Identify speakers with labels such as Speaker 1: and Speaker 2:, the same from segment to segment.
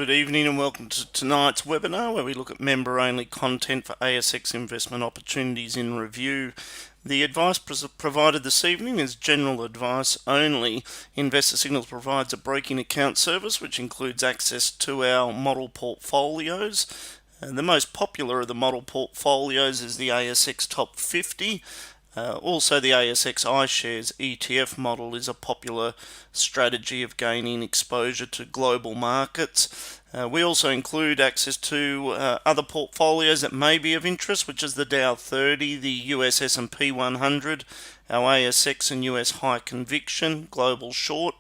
Speaker 1: Good evening and welcome to tonight's webinar where we look at member-only content for ASX investment opportunities in review. The advice provided this evening is general advice only. Investor Signals provides a broking account service which includes access to our model portfolios. The most popular of the model portfolios is the ASX Top 50. Also, the ASX iShares ETF model is a popular strategy of gaining exposure to global markets. We also include access to other portfolios that may be of interest, which is the Dow 30, the US S&P 100, our ASX and US High Conviction, Global Short.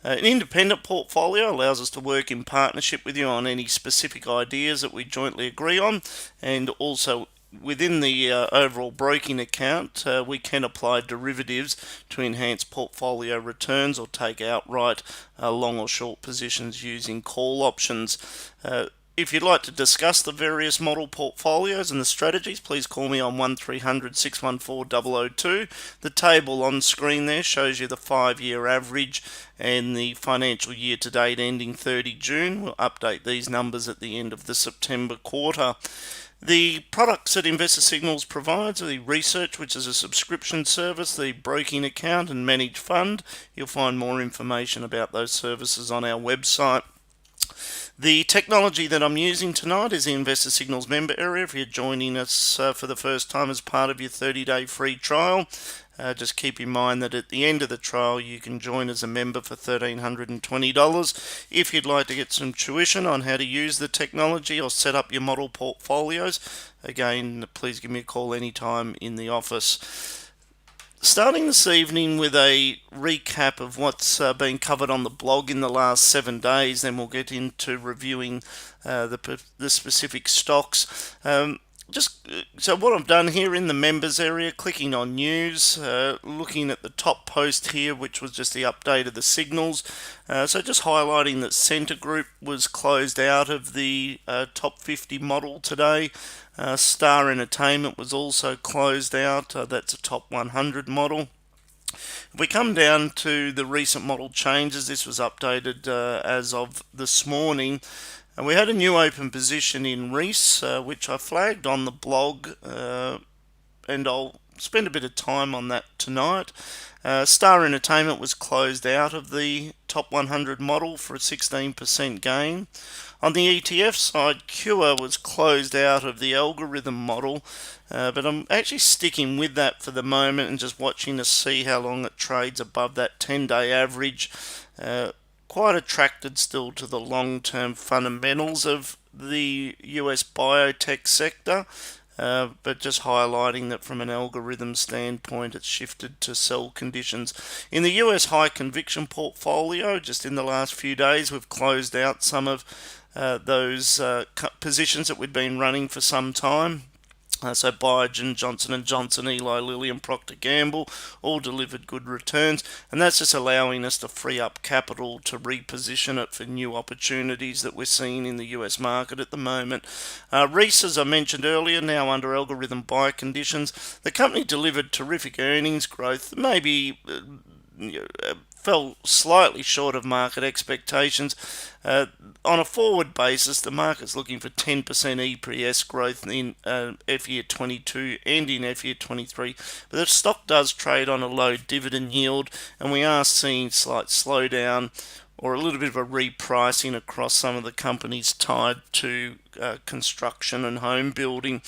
Speaker 1: An independent portfolio allows us to work in partnership with you on any specific ideas that we jointly agree on, and also within the overall broking account, we can apply derivatives to enhance portfolio returns or take outright long or short positions using call options. If you'd like to discuss the various model portfolios and the strategies, please call me on 1300 614 002. The table on screen there shows you the 5-year average and the financial year to date ending 30 June. We'll update these numbers at the end of the September quarter. The products that Investor Signals provides are the research, which is a subscription service, the broking account and managed fund. You'll find more information about those services on our website. The technology that I'm using tonight is the Investor Signals member area. If you're joining us for the first time as part of your 30-day free trial, just keep in mind that at the end of the trial you can join as a member for $1,320. If you'd like to get some tuition on how to use the technology or set up your model portfolios, again, please give me a call anytime in the office. Starting this evening with a recap of what's been covered on the blog in the last 7 days, then we'll get into reviewing the specific stocks. So what I've done here in the members area, clicking on news, looking at the top post here, which was just the update of the signals. So just highlighting that Centre Group was closed out of the top 50 model today. Star Entertainment was also closed out. That's a top 100 model. If we come down to the recent model changes, this was updated as of this morning. And we had a new open position in Reece, which I flagged on the blog, and I'll spend a bit of time on that tonight. Star Entertainment was closed out of the top 100 model for a 16% gain. On the ETF side, Cure was closed out of the algorithm model, but I'm actually sticking with that for the moment and just watching to see how long it trades above that 10-day average. Quite attracted still to the long-term fundamentals of the US biotech sector, but just highlighting that from an algorithm standpoint it's shifted to sell conditions. In the US high conviction portfolio, just in the last few days we've closed out some of those positions that we'd been running for some time. So Biogen, Johnson & Johnson, Eli Lilly and Procter & Gamble all delivered good returns, and that's just allowing us to free up capital to reposition it for new opportunities that we're seeing in the US market at the moment. Reece, as I mentioned earlier, now under algorithm buy conditions. The company delivered terrific earnings growth, maybe fell slightly short of market expectations. On a forward basis, the market's looking for 10% EPS growth in FY 22 and in FY 23, but the stock does trade on a low dividend yield, and we are seeing slight slowdown or a little bit of a repricing across some of the companies tied to construction and home building.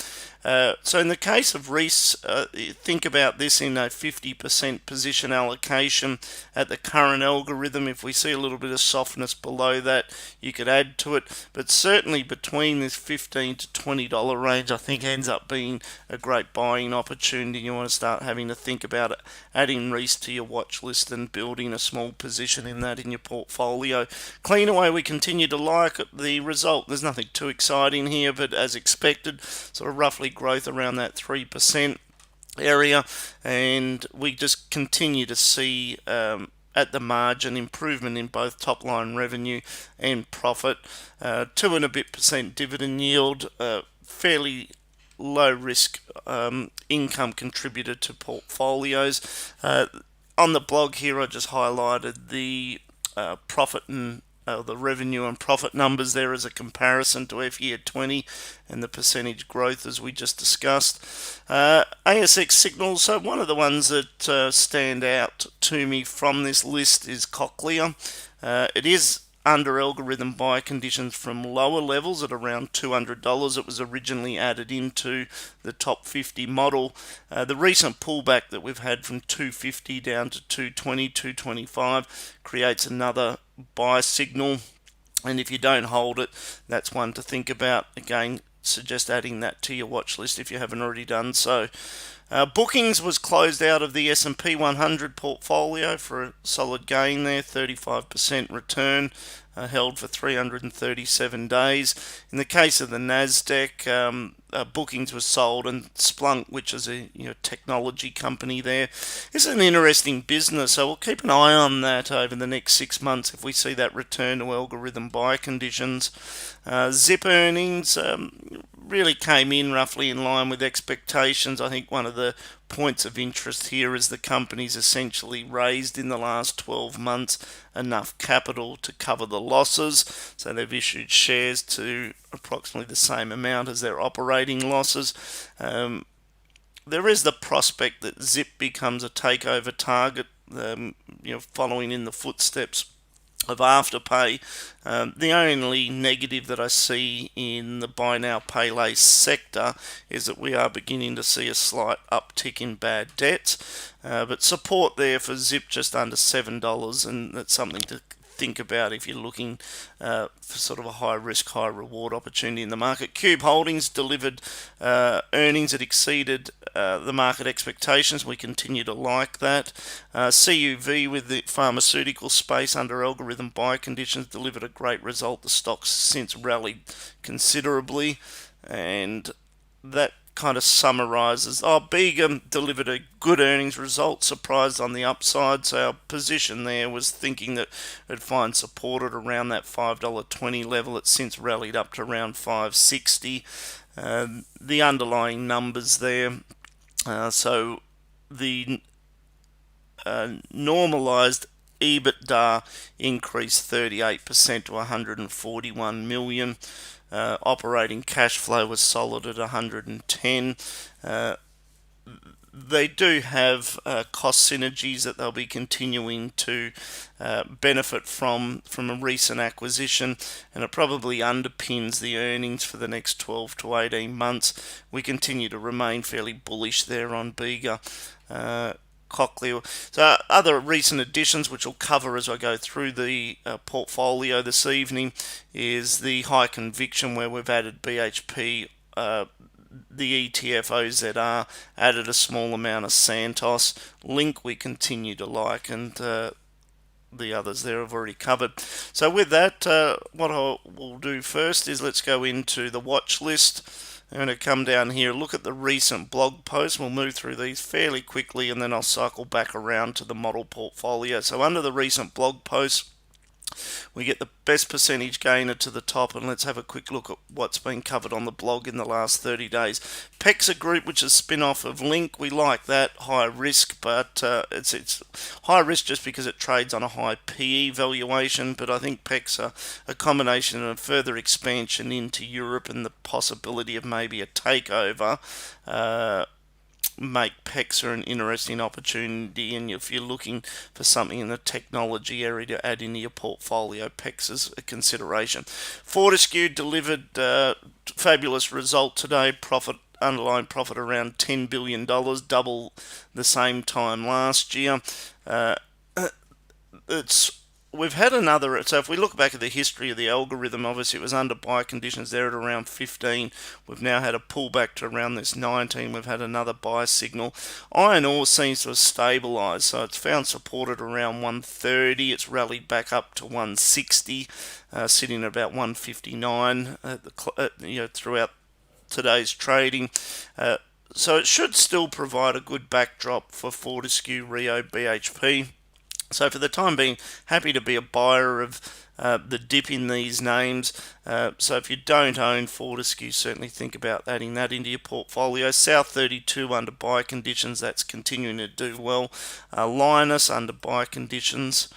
Speaker 1: So in the case of Reece, think about this in a 50% position allocation at the current algorithm. If we see a little bit of softness below that, you could add to it, but certainly between this $15 to $20 range, I think ends up being a great buying opportunity. You want to start having to think about it, adding Reece to your watch list and building a small position in that in your portfolio. Cleanaway, we continue to like the result. There's nothing too exciting here, but as expected, sort of roughly growth around that 3% area, and we just continue to see at the margin improvement in both top line revenue and profit. 2% and a bit dividend yield, fairly low risk income contributor to portfolios. On the blog here I just highlighted the profit and the revenue and profit numbers there as a comparison to F year 20 and the percentage growth as we just discussed. Asx Signals, so one of the ones that stand out to me from this list is Cochlear. It is under algorithm buy conditions from lower levels at around $200. It was originally added into the top 50 model. The recent pullback that we've had from 250 down to 220, 225 creates another buy signal. And if you don't hold it, that's one to think about. Again, suggest adding that to your watch list if you haven't already done so. Bookings was closed out of the S&P 100 portfolio for a solid gain there, 35% return, held for 337 days. In the case of the Nasdaq, bookings were sold, and Splunk, which is a technology company there, is an interesting business. So we'll keep an eye on that over the next 6 months if we see that return to algorithm buy conditions. Zip earnings really came in roughly in line with expectations. I think one of the points of interest here is the company's essentially raised in the last 12 months enough capital to cover the losses. So they've issued shares to approximately the same amount as their operating losses. There is the prospect that Zip becomes a takeover target, following in the footsteps of Afterpay. The only negative that I see in the buy now pay later sector is that we are beginning to see a slight uptick in bad debts, but support there for Zip just under $7, and that's something to think about if you're looking for sort of a high risk, high reward opportunity in the market. Cube Holdings delivered earnings that exceeded the market expectations. We continue to like that. CUV with the pharmaceutical space under algorithm buy conditions delivered a great result. The stock's since rallied considerably, and that kind of summarizes. Begum delivered a good earnings result, surprised on the upside. So our position there was thinking that it'd find support at around that $5.20 level. It's since rallied up to around $5.60. The underlying numbers there. So the normalized EBITDA increased 38% to $141 million. Operating cash flow was solid at 110. They do have cost synergies that they'll be continuing to benefit from a recent acquisition, and it probably underpins the earnings for the next 12 to 18 months. We continue to remain fairly bullish there on Bega. Cochlear. So other recent additions, which we'll cover as I go through the portfolio this evening, is the high conviction, where we've added BHP, the ETF OZR, added a small amount of Santos. Link we continue to like, and the others there I've already covered. So with that, what I will do first is let's go into the watch list. I'm going to come down here, look at the recent blog posts. We'll move through these fairly quickly, and then I'll cycle back around to the model portfolio. So under the recent blog posts, we get the best percentage gainer to the top, and let's have a quick look at what's been covered on the blog in the last 30 days. PEXA Group, which is a spin-off of Link, we like that. High risk, but it's high risk just because it trades on a high PE valuation, but I think PEXA, a combination of further expansion into Europe and the possibility of maybe a takeover, make PEXA an interesting opportunity, and if you're looking for something in the technology area to add into your portfolio, PEXA's a consideration. Fortescue delivered fabulous result today. Underlying profit around $10 billion, double the same time last year. We've had another, so if we look back at the history of the algorithm, obviously it was under buy conditions there at around 15. We've now had a pullback to around this 19. We've had another buy signal. Iron ore seems to have stabilised, so it's found support at around 130. It's rallied back up to 160, sitting at about 159 throughout today's trading. So it should still provide a good backdrop for Fortescue, Rio, BHP. So for the time being, happy to be a buyer of the dip in these names. So if you don't own Fortescue, certainly think about adding that into your portfolio. South 32 under buy conditions, that's continuing to do well. Linus under buy conditions.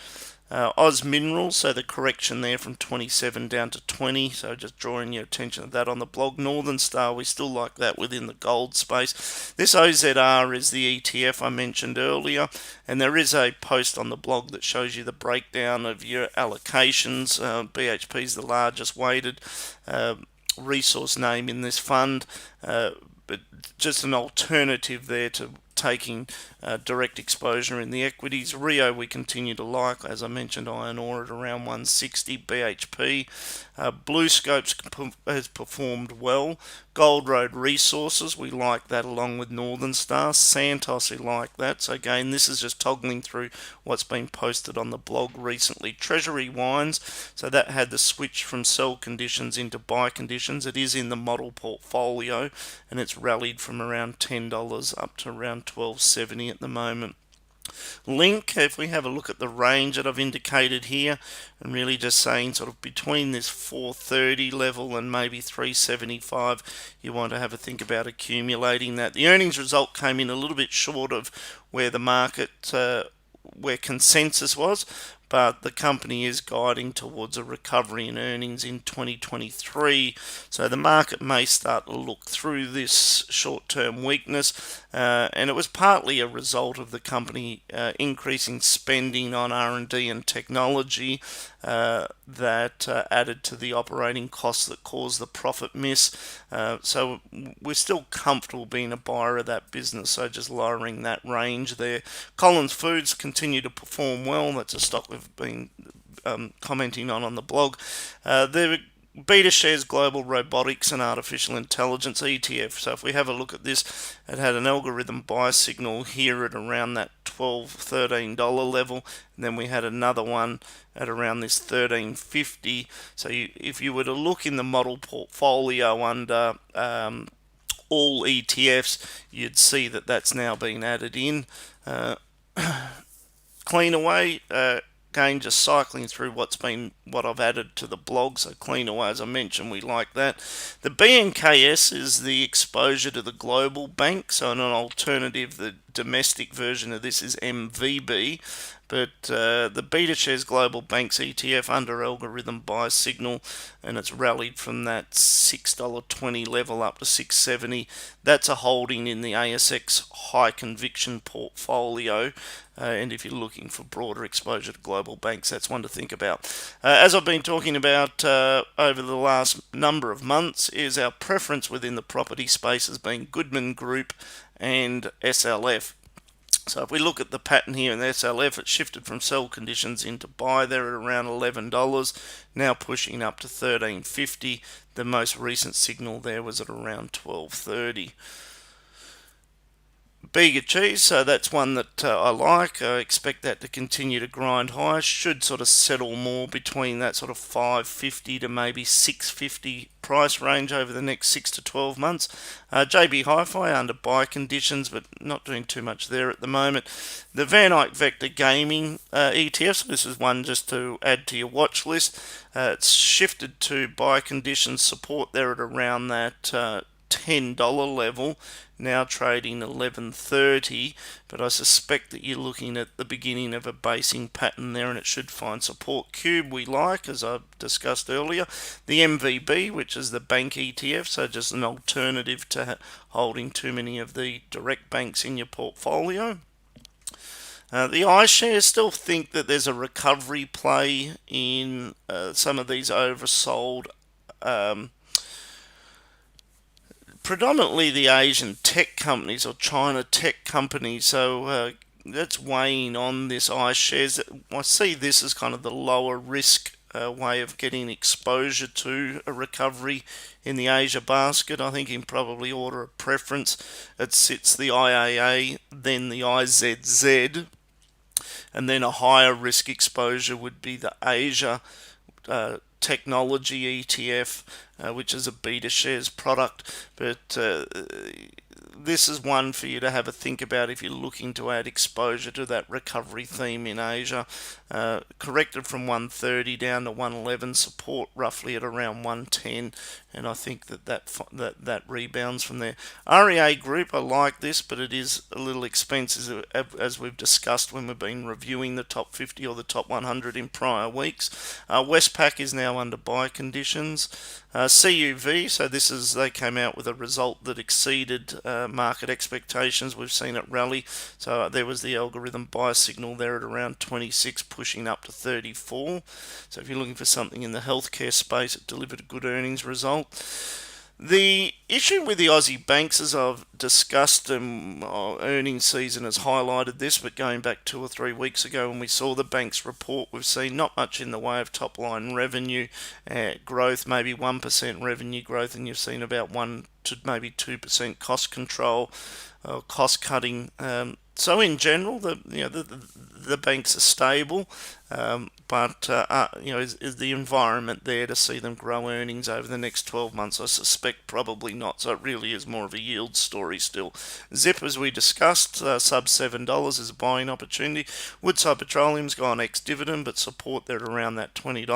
Speaker 1: Oz Minerals, so the correction there from 27 down to 20, so just drawing your attention to that on the blog. Northern Star, we still like that within the gold space. This OZR is the ETF I mentioned earlier, and there is a post on the blog that shows you the breakdown of your allocations. BHP is the largest weighted resource name in this fund, but just an alternative there to taking direct exposure in the equities. Rio we continue to like, as I mentioned, iron ore at around 160, BHP. Blue Scopes has performed well. Gold Road Resources, we like that along with Northern Star. Santos, we like that. So again, this is just toggling through what's been posted on the blog recently. Treasury Wines, so that had the switch from sell conditions into buy conditions. It is in the model portfolio, and it's rallied from around $10 up to around $12.70 at the moment. Link, if we have a look at the range that I've indicated here, and really just saying sort of between this 430 level and maybe 375, you want to have a think about accumulating that. The earnings result came in a little bit short of where the market, where consensus was, but the company is guiding towards a recovery in earnings in 2023. So the market may start to look through this short-term weakness, and it was partly a result of the company increasing spending on R&D and technology that added to the operating costs that caused the profit miss. So we're still comfortable being a buyer of that business, so just lowering that range there. Collins Foods continue to perform well. That's a stock we've been commenting on the blog. The Beta Shares Global Robotics and Artificial Intelligence ETF. So if we have a look at this, it had an algorithm buy signal here at around that $12-13 level, and then we had another one at around this $13.50. So if you were to look in the model portfolio under all ETFs, you'd see that that's now been added in. Cleanaway, again, just cycling through what I've added to the blog. So Cleanaway, as I mentioned, we like that. The BNKS is the exposure to the global bank. So an alternative, the domestic version of this is MVB. But the Beta Shares Global Banks ETF under algorithm buy signal, and it's rallied from that $6.20 level up to $6.70. That's a holding in the ASX high conviction portfolio. And if you're looking for broader exposure to global banks, that's one to think about. As I've been talking about over the last number of months, is our preference within the property space has been Goodman Group and SLF. So if we look at the pattern here in the SLF, it shifted from sell conditions into buy there at around $11, now pushing up to $13.50. The most recent signal there was at around $12.30. Bega Cheese, so that's one that I like. I expect that to continue to grind high. Should sort of settle more between that sort of $5.50 to maybe $6.50 price range over the next 6 to 12 months. JB Hi-Fi under buy conditions, but not doing too much there at the moment. The Van Eyck Vector Gaming ETFs, this is one just to add to your watch list. It's shifted to buy conditions, support there at around that $10 level, now trading 11.30, but I suspect that you're looking at the beginning of a basing pattern there, and it should find support. Cube we like, as I've discussed earlier. The MVB, which is the bank ETF, so just an alternative to holding too many of the direct banks in your portfolio. The iShares still think that there's a recovery play in some of these oversold predominantly the Asian tech companies or China tech companies, so that's weighing on this iShares. I see this as kind of the lower risk way of getting exposure to a recovery in the Asia basket. I think in probably order of preference, it sits the IAA, then the IZZ, and then a higher risk exposure would be the Asia technology ETF, which is a Beta Shares product, but this is one for you to have a think about if you're looking to add exposure to that recovery theme in Asia. Corrected from 130 down to 111, support roughly at around 110, and I think that rebounds from there. REA Group, I like this, but it is a little expensive as we've discussed when we've been reviewing the top 50 or the top 100 in prior weeks. Westpac is now under buy conditions. CUV, so they came out with a result that exceeded market expectations. We've seen it rally, so there was the algorithm buy signal there at around 26, pushing up to 34. So if you're looking for something in the healthcare space, it delivered a good earnings result. The issue with the Aussie Banks, as I've discussed, earnings season has highlighted this, but going back 2 or 3 weeks ago when we saw the banks report, we've seen not much in the way of top line revenue growth, maybe 1% revenue growth, and you've seen about 1 to maybe 2% cost control, cost cutting. So in general, the banks are stable, but is the environment there to see them grow earnings over the next 12 months? I suspect probably not. So it really is more of a yield story still. Zip, as we discussed, sub $7 is a buying opportunity. Woodside Petroleum's gone ex-dividend, but support there around that $20.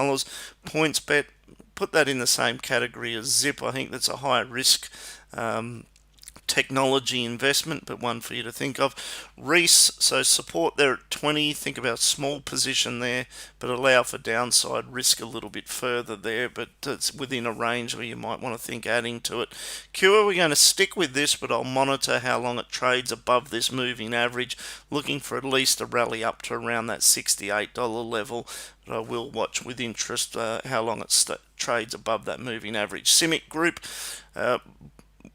Speaker 1: PointsBet, put that in the same category as Zip. I think that's a higher risk technology investment, but one for you to think of. Reese, so support there at 20. Think about small position there, but allow for downside risk a little bit further there, but it's within a range where you might want to think adding to it. Cure, we're going to stick with this, but I'll monitor how long it trades above this moving average, looking for at least a rally up to around that $68 level, but I will watch with interest how long it trades above that moving average. CIMIC Group,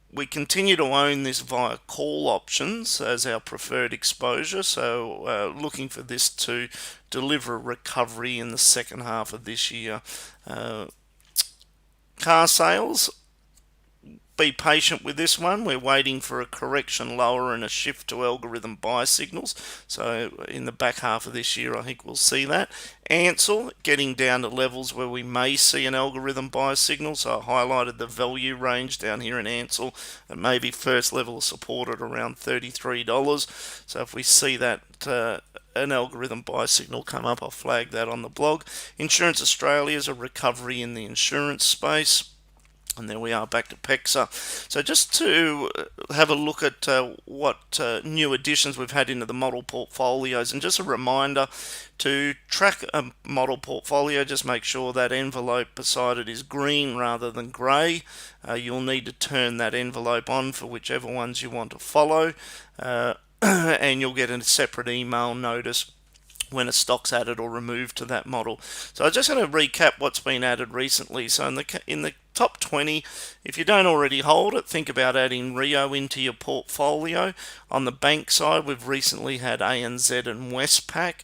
Speaker 1: we continue to own this via call options as our preferred exposure, so looking for this to deliver a recovery in the second half of this year. Car sales, be patient with this one. We're waiting for a correction lower and a shift to algorithm buy signals. So in the back half of this year, I think we'll see that. Ansell getting down to levels where we may see an algorithm buy signal. So I highlighted the value range down here in Ansell at maybe first level of support at around $33. So if we see that an algorithm buy signal come up, I'll flag that on the blog. Insurance Australia is a recovery in the insurance space. And there we are, back to PEXA. So just to have a look at what new additions we've had into the model portfolios, and just a reminder to track a model portfolio, just make sure that envelope beside it is green rather than grey. You'll need to turn that envelope on for whichever ones you want to follow, and you'll get a separate email notice when a stock's added or removed to that model. So I'm just going to recap what's been added recently. So in the top 20, if you don't already hold it, think about adding Rio into your portfolio. On the bank side, we've recently had ANZ and Westpac.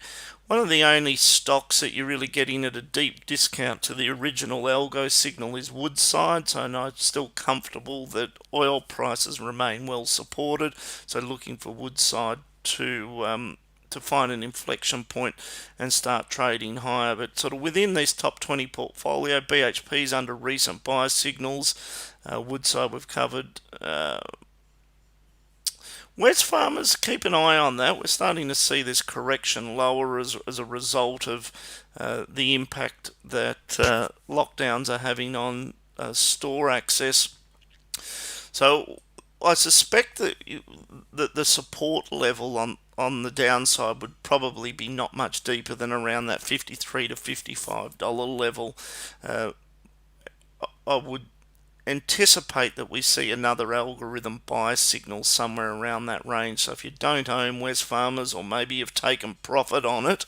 Speaker 1: One of the only stocks that you're really getting at a deep discount to the original algo signal is Woodside, so I'm still comfortable that oil prices remain well supported. So looking for Woodside to find an inflection point and start trading higher. But sort of within this top 20 portfolio, BHP's under recent buy signals. Woodside we've covered. Wesfarmers, keep an eye on that. We're starting to see this correction lower as a result of the impact that lockdowns are having on store access. So I suspect that the support level on the downside would probably be not much deeper than around that $53 to $55 level. I would anticipate that we see another algorithm buy signal somewhere around that range. So if you don't own Wesfarmers, or maybe you've taken profit on it,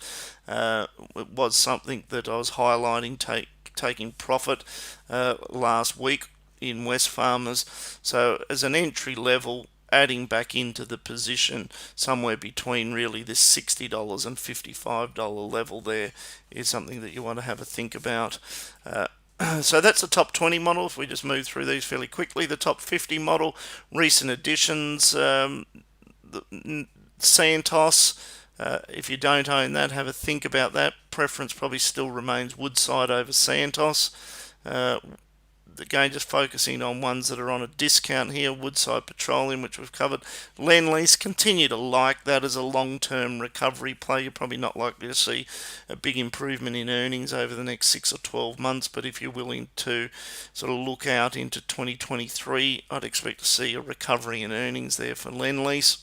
Speaker 1: it was something that I was highlighting, taking profit last week in Wesfarmers. So as an entry level, adding back into the position somewhere between really this $60 and $55 level there is something that you want to have a think about. So that's the top 20 model. If we just move through these fairly quickly, the top 50 model, recent additions, Santos. If you don't own that, have a think about that. Preference probably still remains Woodside over Santos. again, just focusing on ones that are on a discount here. Woodside Petroleum, which we've covered. Lendlease, continue to like that as a long-term recovery play. You're probably not likely to see a big improvement in earnings over the next 6 or 12 months, but if you're willing to sort of look out into 2023, I'd expect to see a recovery in earnings there for Lendlease.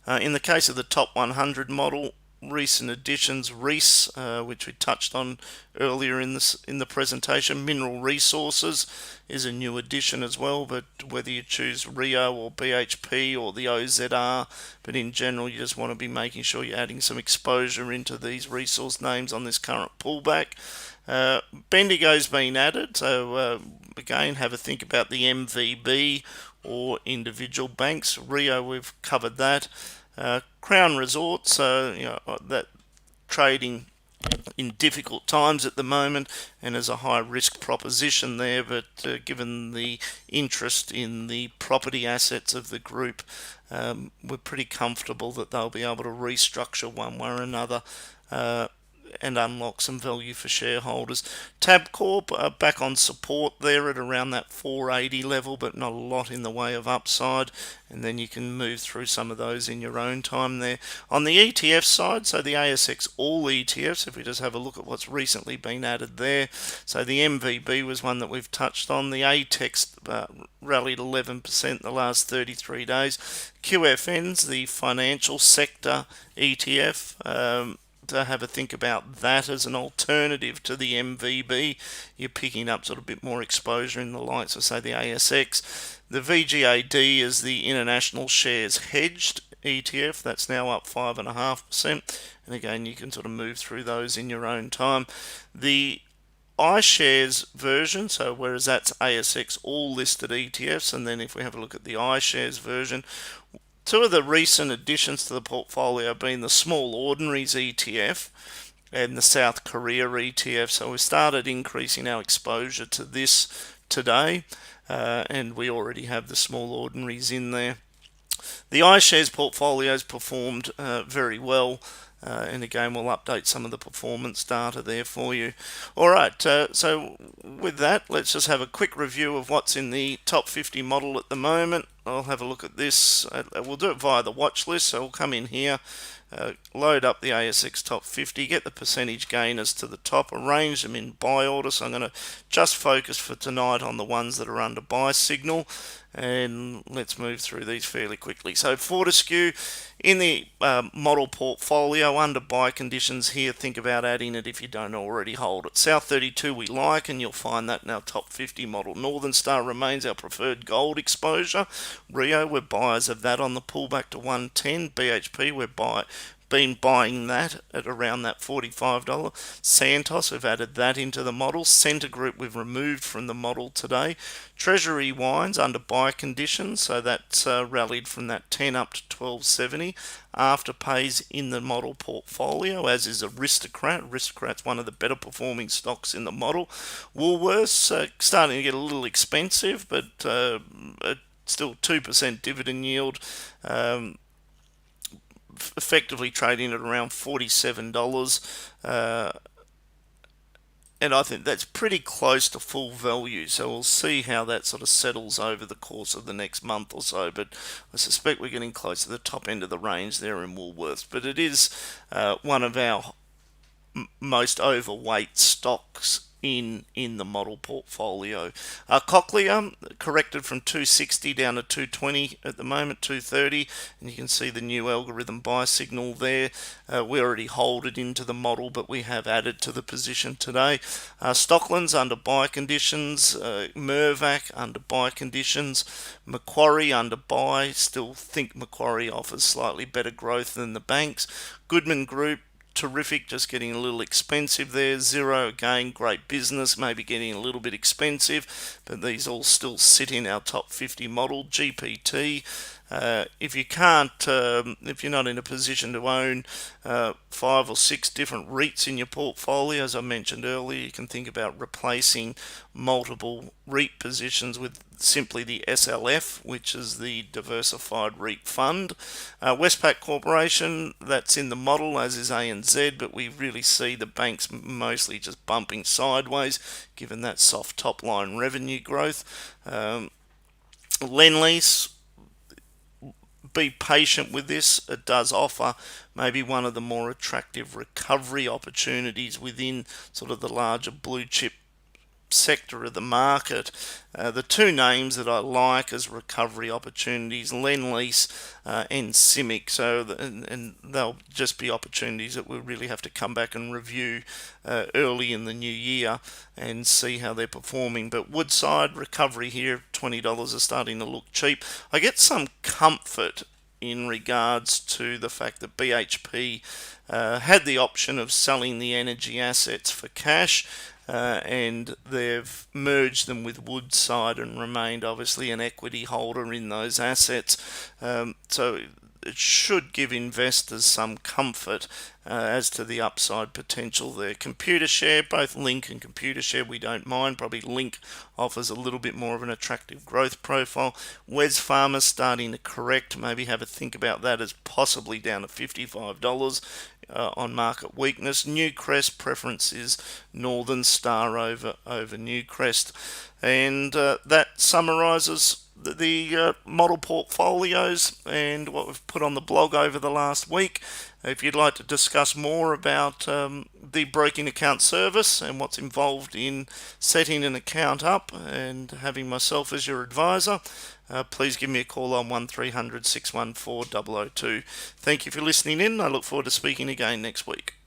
Speaker 1: In the case of the top 100 model, recent additions, Reese, which we touched on earlier in the presentation. Mineral Resources is a new addition as well, but whether you choose Rio or BHP or the OZR, but in general you just want to be making sure you're adding some exposure into these resource names on this current pullback. Bendigo's been added, so again, have a think about the MVB or individual banks. Rio, we've covered that. Crown Resorts, that trading in difficult times at the moment and as a high risk proposition there, but given the interest in the property assets of the group, we're pretty comfortable that they'll be able to restructure one way or another and unlock some value for shareholders. Tabcorp back on support there at around that 480 level, but not a lot in the way of upside, and then you can move through some of those in your own time there. On the ETF side, so the ASX all ETFs, if we just have a look at what's recently been added there, so the MVB was one that we've touched on. The ATEX rallied 11% the last 33 days. QFN's the financial sector ETF, to have a think about that as an alternative to the MVB. You're picking up sort of a bit more exposure in the likes of, say, the ASX. The VGAD is the International Shares Hedged ETF. That's now up 5.5%. And again, you can sort of move through those in your own time. The iShares version, so whereas that's ASX all listed ETFs, and then if we have a look at the iShares version, two of the recent additions to the portfolio being the Small Ordinaries ETF and the South Korea ETF. So we started increasing our exposure to this today, and we already have the Small Ordinaries in there. The iShares portfolio's performed very well. And again, we'll update some of the performance data there for you. Alright, so with that, let's just have a quick review of what's in the top 50 model at the moment. I'll have a look at this. We'll do it via the watch list, so we'll come in here, load up the ASX top 50, get the percentage gainers to the top, arrange them in buy order. So I'm going to just focus for tonight on the ones that are under buy signal, and let's move through these fairly quickly. So Fortescue in the model portfolio under buy conditions here, think about adding it if you don't already hold it. South 32 we like, and you'll find that in our top 50 model. Northern Star remains our preferred gold exposure. Rio, we're buyers of that on the pullback to 110. BHP, we're been buying that at around that $45. Santos, we've added that into the model. Centre Group, we've removed from the model today. Treasury Wines under buy conditions, so that's rallied from that 10 up to 1270. Afterpay's in the model portfolio, as is Aristocrat. Aristocrat's one of the better performing stocks in the model. Woolworths starting to get a little expensive, but still 2% dividend yield. Effectively trading at around $47, and I think that's pretty close to full value, so we'll see how that sort of settles over the course of the next month or so, but I suspect we're getting close to the top end of the range there in Woolworths. But it is one of our most overweight stocks in the model portfolio. Cochlear corrected from 260 down to 220 at the moment, 230, and you can see the new algorithm buy signal there. We already hold it into the model, but we have added to the position today. Stockland's under buy conditions, Mirvac under buy conditions, Macquarie under buy. Still think Macquarie offers slightly better growth than the banks. Goodman Group, terrific, just getting a little expensive there. Xero, again, great business, maybe getting a little bit expensive, but these all still sit in our top 50 model. GPT, If you can't, if you're not in a position to own 5 or 6 different REITs in your portfolio, as I mentioned earlier, you can think about replacing multiple REIT positions with simply the SLF, which is the Diversified REIT Fund. Westpac Corporation, that's in the model, as is ANZ, but we really see the banks mostly just bumping sideways, given that soft top-line revenue growth. Lendlease, be patient with this. It does offer maybe one of the more attractive recovery opportunities within sort of the larger blue chip sector of the market. The two names that I like as recovery opportunities, Lendlease and CIMIC. And they'll just be opportunities that we'll really have to come back and review early in the new year and see how they're performing. But Woodside recovery here, $20 is starting to look cheap. I get some comfort in regards to the fact that BHP had the option of selling the energy assets for cash. And they've merged them with Woodside and remained obviously an equity holder in those assets. So it should give investors some comfort as to the upside potential there. Computershare, both Link and Computershare, we don't mind. Probably Link offers a little bit more of an attractive growth profile. Wesfarmers starting to correct. Maybe have a think about that as possibly down to $55 on market weakness. Newcrest preference is Northern Star over Newcrest. And that summarises the model portfolios and what we've put on the blog over the last week. If you'd like to discuss more about the broking account service and what's involved in setting an account up and having myself as your advisor, please give me a call on 1300 614 002. Thank you for listening in. I look forward to speaking again next week.